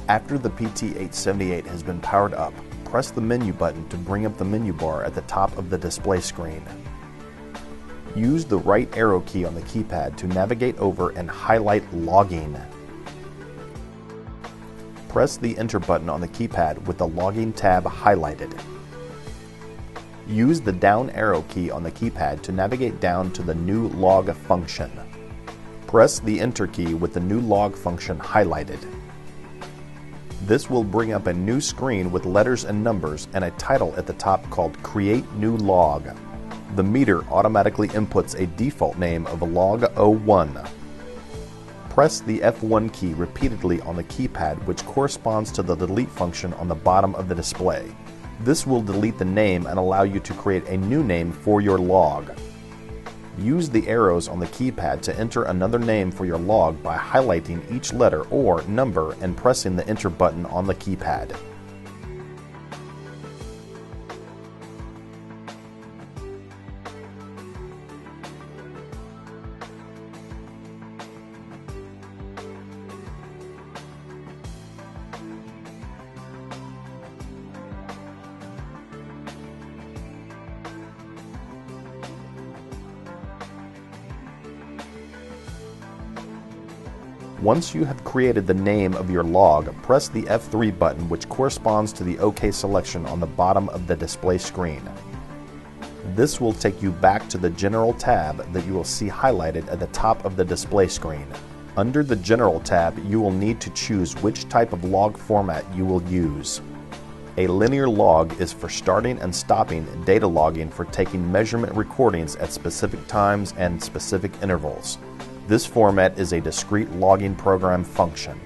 After the PT878 has been powered up, press the menu button to bring up the menu bar at the top of the display screen. Use the right arrow key on the keypad to navigate over and highlight Logging. Press the Enter button on the keypad with the Logging tab highlighted. Use the down arrow key on the keypad to navigate down to the New Log function. Press the Enter key with the New Log function highlighted. This will bring up a new screen with letters and numbers and a title at the top called Create New Log. The meter automatically inputs a default name of Log 01. Press the F1 key repeatedly on the keypad, which corresponds to the delete function on the bottom of the display. This will delete the name and allow you to create a new name for your log. Use the arrows on the keypad to enter another name for your log by highlighting each letter or number and pressing the Enter button on the keypad. Once you have created the name of your log, press the F3 button, which corresponds to the OK selection on the bottom of the display screen. This will take you back to the General tab that you will see highlighted at the top of the display screen. Under the General tab, you will need to choose which type of log format you will use. A linear log is for starting and stopping data logging for taking measurement recordings at specific times and specific intervals. This format is a discrete logging program function.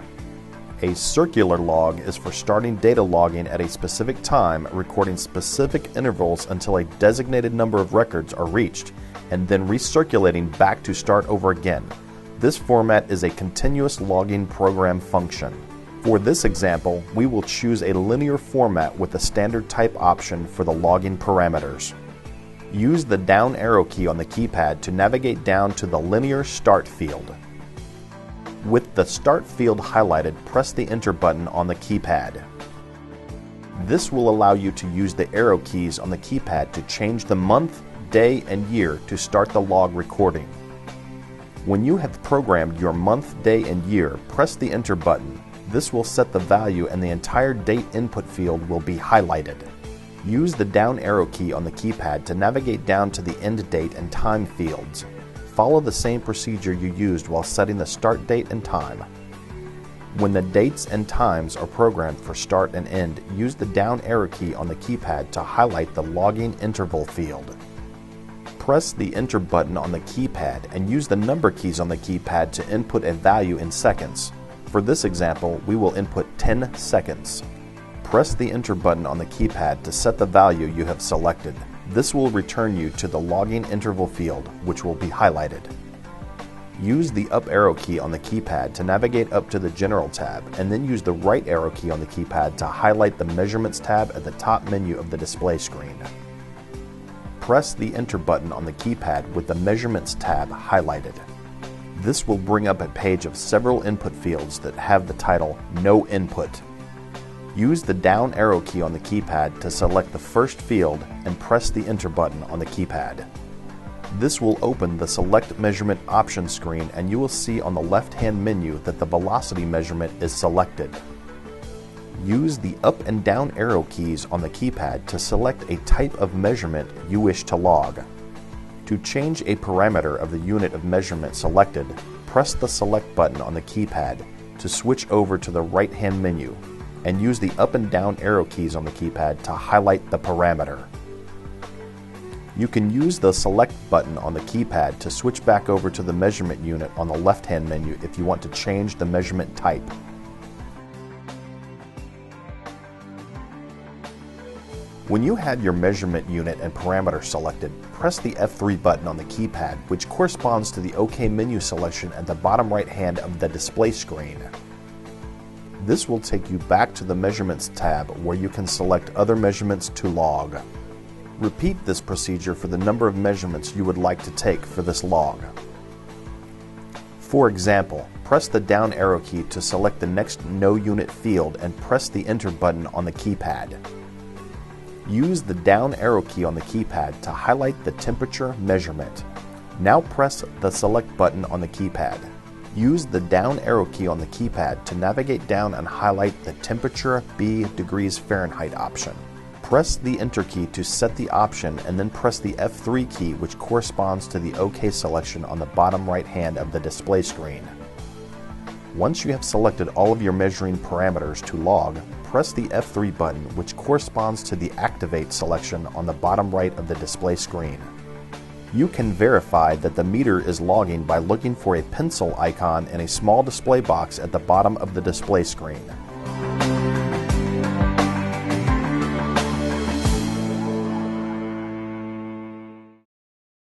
A circular log is for starting data logging at a specific time, recording specific intervals until a designated number of records are reached, and then recirculating back to start over again. This format is a continuous logging program function. For this example, we will choose a linear format with the standard type option for the logging parameters. Use the down arrow key on the keypad to navigate down to the Linear Start field. With the Start field highlighted, press the Enter button on the keypad. This will allow you to use the arrow keys on the keypad to change the month, day, and year to start the log recording. When you have programmed your month, day, and year, press the Enter button. This will set the value and the entire date input field will be highlighted. Use the down arrow key on the keypad to navigate down to the end date and time fields. Follow the same procedure you used while setting the start date and time. When the dates and times are programmed for start and end, use the down arrow key on the keypad to highlight the logging interval field. Press the Enter button on the keypad and use the number keys on the keypad to input a value in seconds. For this example, we will input 10 seconds. Press the Enter button on the keypad to set the value you have selected. This will return you to the logging interval field, which will be highlighted. Use the up arrow key on the keypad to navigate up to the General tab, and then use the right arrow key on the keypad to highlight the Measurements tab at the top menu of the display screen. Press the Enter button on the keypad with the Measurements tab highlighted. This will bring up a page of several input fields that have the title No Input. Use the down arrow key on the keypad to select the first field and press the Enter button on the keypad. This will open the Select Measurement options screen, and you will see on the left-hand menu that the velocity measurement is selected. Use the up and down arrow keys on the keypad to select a type of measurement you wish to log. To change a parameter of the unit of measurement selected, press the Select button on the keypad to switch over to the right-hand menu, and use the up and down arrow keys on the keypad to highlight the parameter. You can use the Select button on the keypad to switch back over to the measurement unit on the left-hand menu if you want to change the measurement type. When you have your measurement unit and parameter selected, press the F3 button on the keypad, which corresponds to the OK menu selection at the bottom right hand of the display screen. This will take you back to the Measurements tab where you can select other measurements to log. Repeat this procedure for the number of measurements you would like to take for this log. For example, press the down arrow key to select the next No Unit field and press the Enter button on the keypad. Use the down arrow key on the keypad to highlight the temperature measurement. Now press the Select button on the keypad. Use the down arrow key on the keypad to navigate down and highlight the Temperature B degrees Fahrenheit option. Press the Enter key to set the option and then press the F3 key, which corresponds to the OK selection on the bottom right hand of the display screen. Once you have selected all of your measuring parameters to log, press the F3 button, which corresponds to the Activate selection on the bottom right of the display screen. You can verify that the meter is logging by looking for a pencil icon in a small display box at the bottom of the display screen.